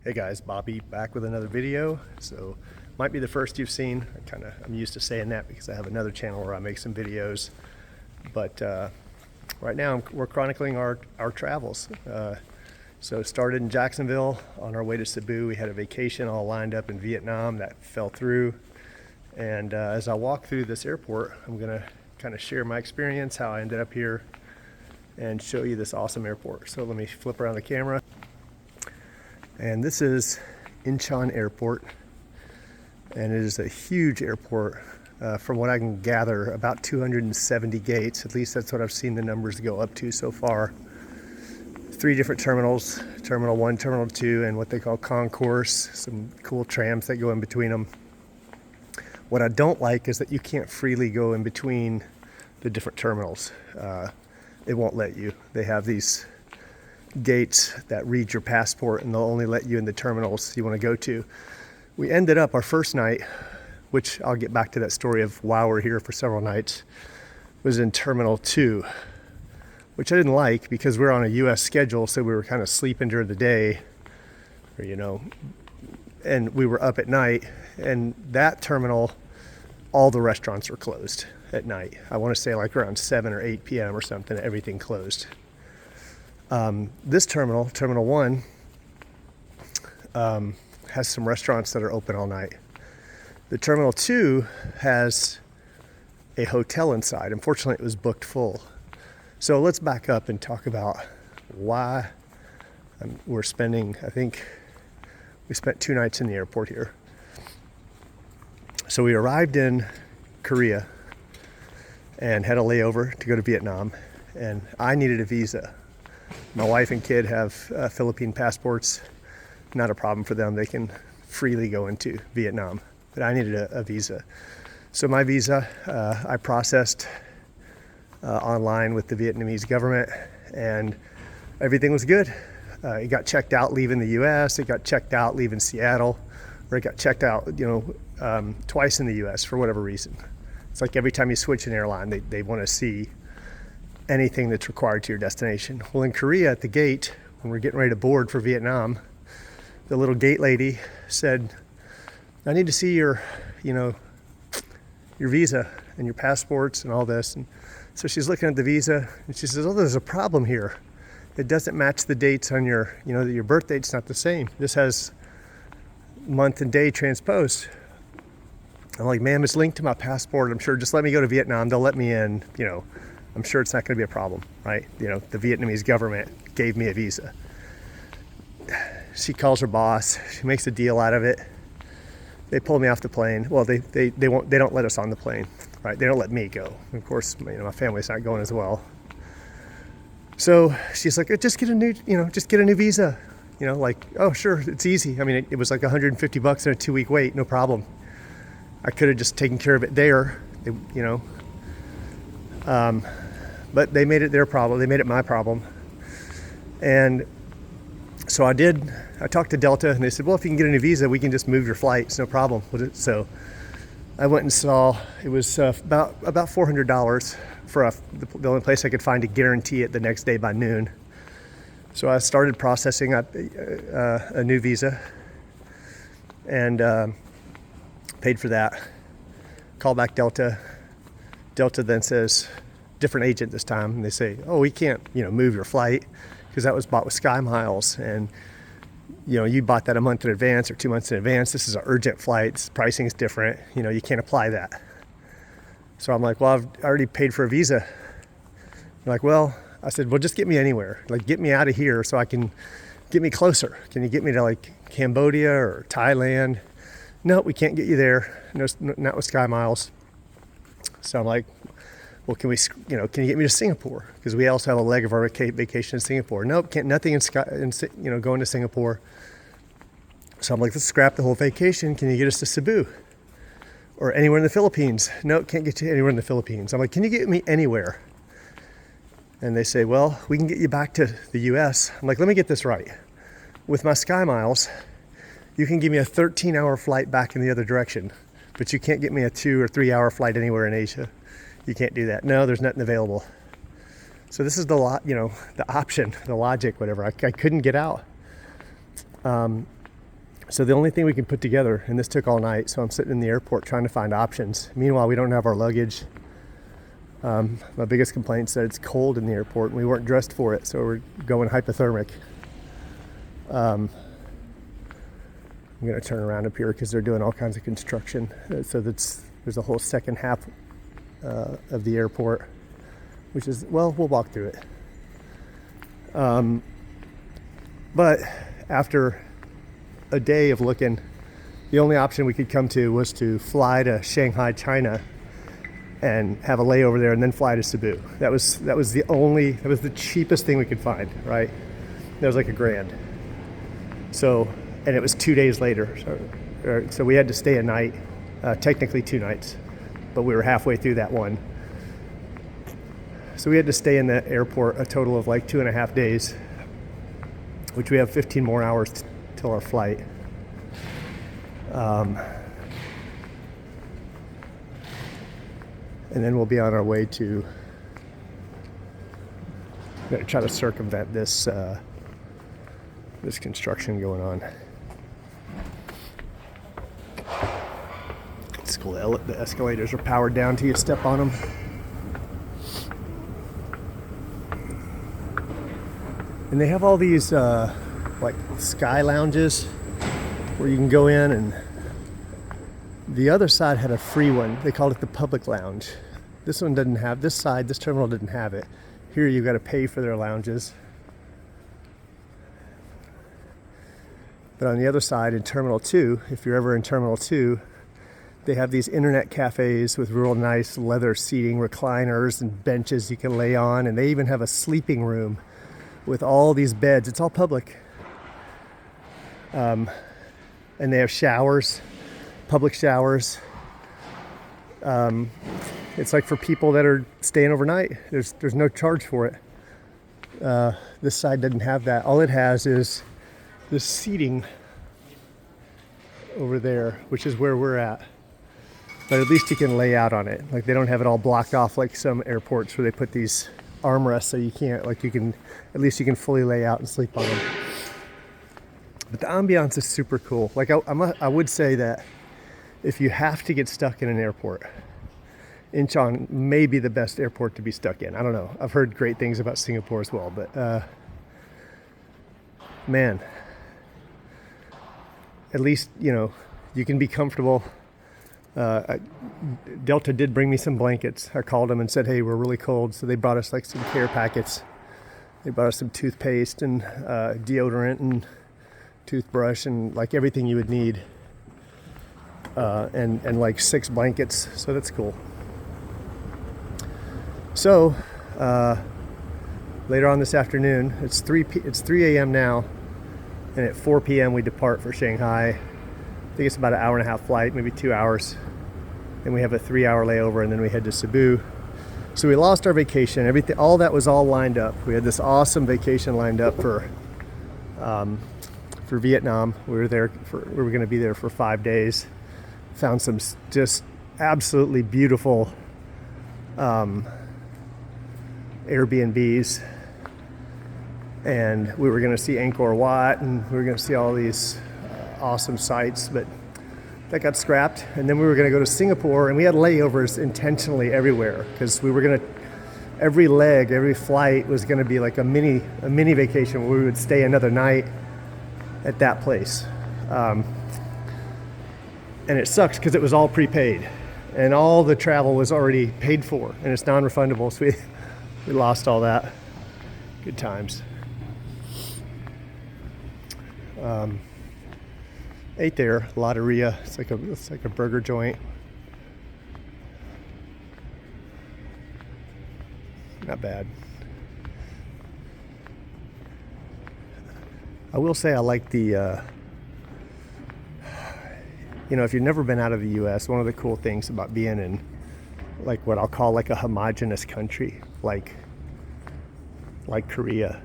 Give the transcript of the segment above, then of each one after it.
Hey guys, Bobby back with another video. So might be the first you've seen. I'm used to saying that because I have another channel where I make some videos. But right now we're chronicling our travels. So started in Jacksonville on our way to Cebu. We had a vacation all lined up in Vietnam that fell through. And as I walk through this airport, I'm gonna kind of share my experience, how I ended up here, and show you this awesome airport. So let me flip around the camera. And this is Incheon Airport, and it is a huge airport. From what I can gather, about 270 gates. At least that's what I've seen the numbers go up to so far. 3 different terminals, Terminal 1, Terminal 2, and what they call concourse. Some cool trams that go in between them. What I don't like is that you can't freely go in between the different terminals. It won't let you. They have these gates that read your passport, and they'll only let you in the terminals you want to go to. We ended up our first night, which I'll get back to that story of why we're here for several nights, was in Terminal 2, which I didn't like because we're on a US schedule, so we were kind of sleeping during the day, or, and we were up at night. And that terminal, all the restaurants were closed at night. I want to say like around 7 or 8 p.m. or something, everything closed. This terminal, Terminal 1, has some restaurants that are open all night. The Terminal 2 has a hotel inside. Unfortunately, it was booked full. So let's back up and talk about why we're spending, I think we spent 2 nights in the airport here. So we arrived in Korea and had a layover to go to Vietnam, and I needed a visa. My wife and kid have Philippine passports. Not a problem for them. They can freely go into Vietnam, but I needed a visa. So my visa, I processed online with the Vietnamese government, and everything was good. It got checked out leaving the US, it got checked out leaving Seattle, or it got checked out, twice in the US for whatever reason. It's like every time you switch an airline, they want to see anything that's required to your destination. Well, in Korea at the gate, when we're getting ready to board for Vietnam, the little gate lady said, I need to see your visa and your passports and all this. And so she's looking at the visa and she says, oh, there's a problem here. It doesn't match the dates on your, your birth date's not the same. This has month and day transposed. I'm like, ma'am, it's linked to my passport. I'm sure, just let me go to Vietnam. They'll let me in, I'm sure it's not going to be a problem, right? The Vietnamese government gave me a visa. She calls her boss. She makes a deal out of it. They pull me off the plane. Well, they don't let us on the plane, right? They don't let me go. Of course, my family's not going as well. So she's like, just get a new visa. Like, oh, sure, it's easy. I mean, it was like $150 and a 2-week wait, no problem. I could have just taken care of it there, but they made it their problem. They made it my problem. And so I talked to Delta, and they said, well, if you can get a new visa, we can just move your flights, no problem. So I went and saw, it was about $400 for the only place I could find to guarantee it the next day by noon. So I started processing a new visa and paid for that. Called back Delta. Delta then says, different agent this time, and they say, oh, we can't move your flight because that was bought with Sky Miles, and you bought that a month in advance or 2 months in advance. This is an urgent flight. Pricing is different. You can't apply that. So I'm like, well, I've already paid for a visa. They're like, well, I said, well, just get me anywhere. Like, get me out of here so I can get me closer. Can you get me to like Cambodia or Thailand? No, we can't get you there. No, not with Sky Miles. So I'm like, well, can you get me to Singapore? Because we also have a leg of our vacation in Singapore. Nope, can't, nothing going to Singapore. So I'm like, let's scrap the whole vacation. Can you get us to Cebu? Or anywhere in the Philippines? Nope, can't get you anywhere in the Philippines. I'm like, can you get me anywhere? And they say, well, we can get you back to the US. I'm like, let me get this right. With my Sky Miles, you can give me a 13-hour flight back in the other direction, but you can't get me a 2 or 3 hour flight anywhere in Asia. You can't do that. No, there's nothing available. So this is the option, the logic, whatever. I couldn't get out. So the only thing we can put together, and this took all night, so I'm sitting in the airport trying to find options. Meanwhile, we don't have our luggage. My biggest complaint is that it's cold in the airport and we weren't dressed for it, so we're going hypothermic. I'm going to turn around up here because they're doing all kinds of construction. So there's a whole second half of the airport, which is, well, we'll walk through it. But after a day of looking, the only option we could come to was to fly to Shanghai, China, and have a layover there and then fly to Cebu. That was the cheapest thing we could find, right? That was like $1,000. So, and it was 2 days later. So we had to stay a night, technically 2 nights, but we were halfway through that one. So we had to stay in the airport a total of like 2.5 days, which we have 15 more hours till our flight. And then we'll be on our way to, I'm going to try to circumvent this this construction going on. It's cool. The escalators are powered down till you step on them. And they have all these like sky lounges where you can go in, and the other side had a free one. They called it the public lounge. This one doesn't have, this terminal didn't have it. Here you've got to pay for their lounges. But on the other side, in Terminal 2, if you're ever in Terminal 2, they have these internet cafes with real nice leather seating, recliners and benches you can lay on, and they even have a sleeping room with all these beds. It's all public. And they have showers, public showers. It's like for people that are staying overnight. There's no charge for it. This side doesn't have that. All it has is this seating over there, which is where we're at. But at least you can lay out on it. Like, they don't have it all blocked off like some airports where they put these armrests so you can't, like, you can, at least you can fully lay out and sleep on them. But the ambiance is super cool. Like, I would say that if you have to get stuck in an airport, Incheon may be the best airport to be stuck in. I don't know. I've heard great things about Singapore as well, but man, at least, you know, you can be comfortable. Delta did bring me some blankets. I called them and said, hey, we're really cold. So they brought us like some care packets. They brought us some toothpaste and deodorant and toothbrush and like everything you would need. And like 6 blankets. So that's cool. So later on this afternoon, it's 3 a.m. now, and at 4 p.m. we depart for Shanghai. I think it's about an 1.5 hour flight, maybe 2 hours. Then we have a 3-hour layover, and then we head to Cebu. So we lost our vacation. Everything, all that was all lined up. We had this awesome vacation lined up for Vietnam. We were going to be there for 5 days. Found some just absolutely beautiful Airbnbs, and we were going to see Angkor Wat, and we were going to see all these awesome sites, but that got scrapped. And then we were going to go to Singapore, and we had layovers intentionally everywhere because we were going to, every flight was going to be like a mini vacation where we would stay another night at that place. And it sucks because it was all prepaid and all the travel was already paid for, and it's non-refundable, so we lost all that. Good times. Ate there, Lotteria. It's like a burger joint. Not bad. I will say I like the if you've never been out of the U.S., one of the cool things about being in like what I'll call like a homogenous country, like Korea,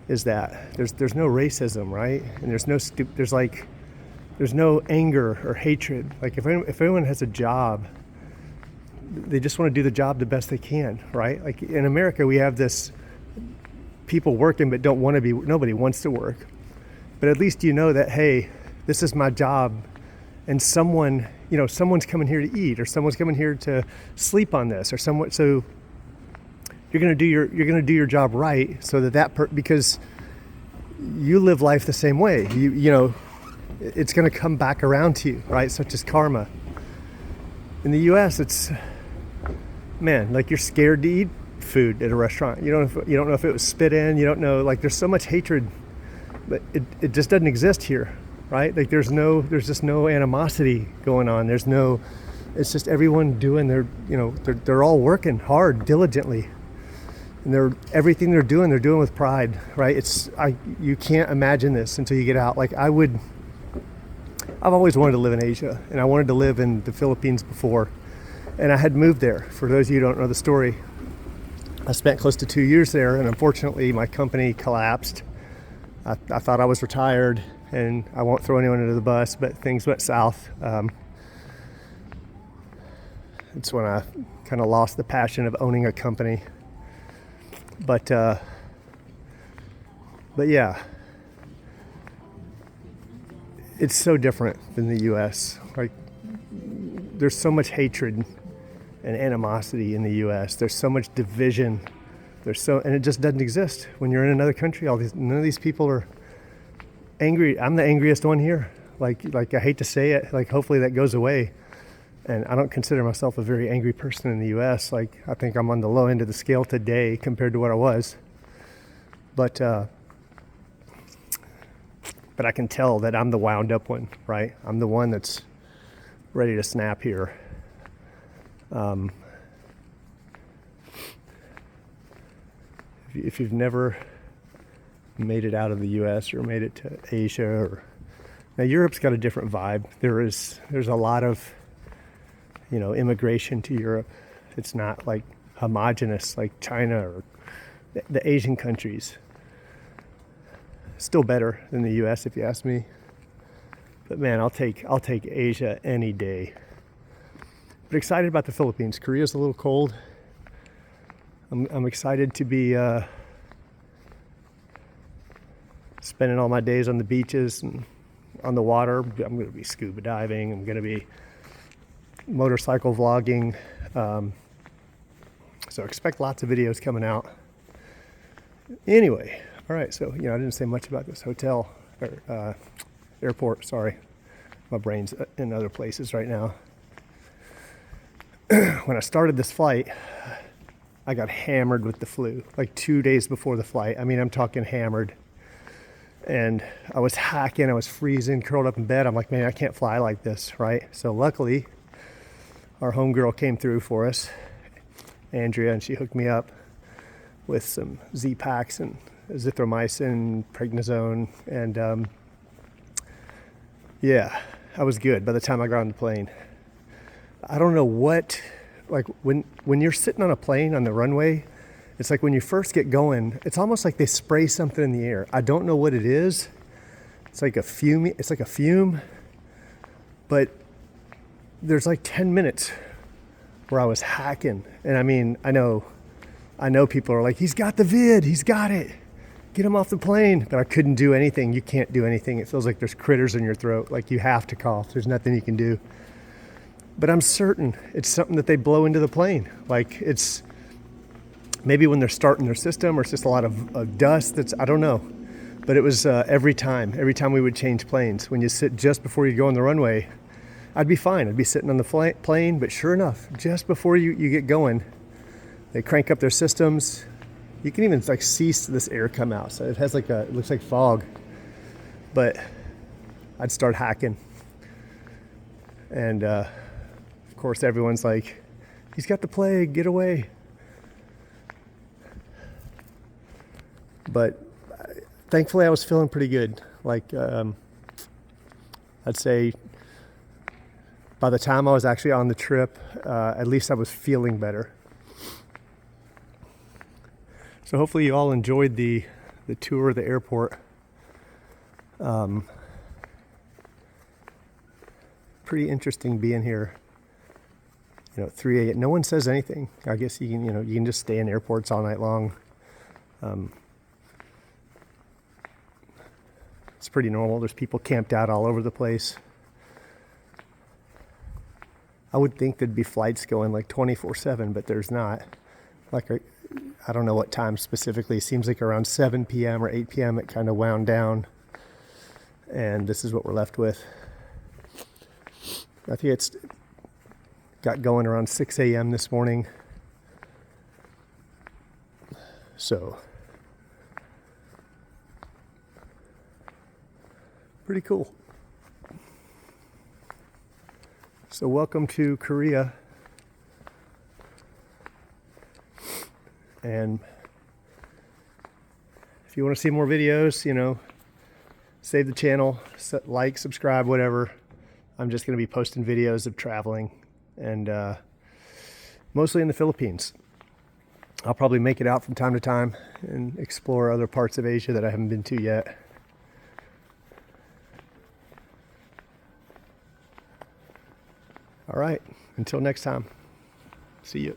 is that there's no racism, right? And there's no anger or hatred. Like if anyone has a job, they just want to do the job the best they can, right? Like in America, we have this people working but don't want to be. Nobody wants to work, but at least you know that, hey, this is my job, and someone's coming here to eat, or someone's coming here to sleep on this, or someone. So you're gonna do your job right, so because you live life the same way. It's gonna come back around to you, right? Such as karma. In the U.S., it's, man, like, you're scared to eat food at a restaurant. You don't know if it was spit in. You don't know. Like, there's so much hatred, but it just doesn't exist here, right? Like, there's just no animosity going on. It's just everyone doing they're all working hard, diligently, and everything they're doing with pride, right? You can't imagine this until you get out. Like, I've always wanted to live in Asia, and I wanted to live in the Philippines before, and I had moved there. For those of you who don't know the story, I spent close to 2 years there, and unfortunately my company collapsed. I thought I was retired, and I won't throw anyone under the bus, but things went south. It's when I kind of lost the passion of owning a company. But yeah, it's so different than the U.S. Like, there's so much hatred and animosity in the U.S. There's so much division. And it just doesn't exist when you're in another country. None of these people are angry. I'm the angriest one here. Like, I hate to say it. Like, hopefully that goes away. And I don't consider myself a very angry person in the U.S. Like, I think I'm on the low end of the scale today compared to what I was. But I can tell that I'm the wound up one, right? I'm the one that's ready to snap here. If you've never made it out of the U.S. or made it to Asia, now Europe's got a different vibe. There's a lot of immigration to Europe. It's not like homogenous like China or the Asian countries. Still better than the U.S. if you ask me. But man, I'll take Asia any day. But excited about the Philippines. Korea's a little cold. I'm excited to be spending all my days on the beaches and on the water. I'm going to be scuba diving. I'm going to be motorcycle vlogging. So expect lots of videos coming out. Anyway, all right. So I didn't say much about this hotel or airport. Sorry, my brain's in other places right now. When I started this flight, I got hammered with the flu, like 2 days before the flight. I mean, I'm talking hammered. And I was hacking, I was freezing, curled up in bed. I'm like, man, I can't fly like this, right? So luckily, our homegirl came through for us, Andrea, and she hooked me up with some Z-Packs and azithromycin, prednisone, and yeah, I was good by the time I got on the plane. I don't know what, like when you're sitting on a plane on the runway, it's like when you first get going, it's almost like they spray something in the air. I don't know what it is. It's like a fume, but there's like 10 minutes where I was hacking. And I mean, I know people are like, he's got the vid, he's got it. Get him off the plane. But I couldn't do anything. You can't do anything. It feels like there's critters in your throat. Like, you have to cough. There's nothing you can do. But I'm certain it's something that they blow into the plane. Like, it's maybe when they're starting their system, or it's just a lot of dust. I don't know. But it was every time we would change planes, when you sit just before you go on the runway, I'd be fine. I'd be sitting on the plane, but sure enough, just before you get going, they crank up their systems. You can even like see this air come out. So it has it looks like fog. But I'd start hacking. And of course everyone's like, he's got the plague, get away. But thankfully I was feeling pretty good. Like, I'd say by the time I was actually on the trip, at least I was feeling better. So hopefully you all enjoyed the tour of the airport. Pretty interesting being here. At 3 a.m. No one says anything. I guess you can just stay in airports all night long. It's pretty normal. There's people camped out all over the place. I would think there'd be flights going like 24/7, but there's not. Like, I don't know what time specifically. It seems like around 7 p.m. or 8 p.m. it kind of wound down. And this is what we're left with. I think it's got going around 6 a.m. this morning. So, pretty cool. So welcome to Korea. And if you want to see more videos, you know, save the channel, like, subscribe, whatever. I'm just going to be posting videos of traveling, and mostly in the Philippines. I'll probably make it out from time to time and explore other parts of Asia that I haven't been to yet. All right, until next time, see you.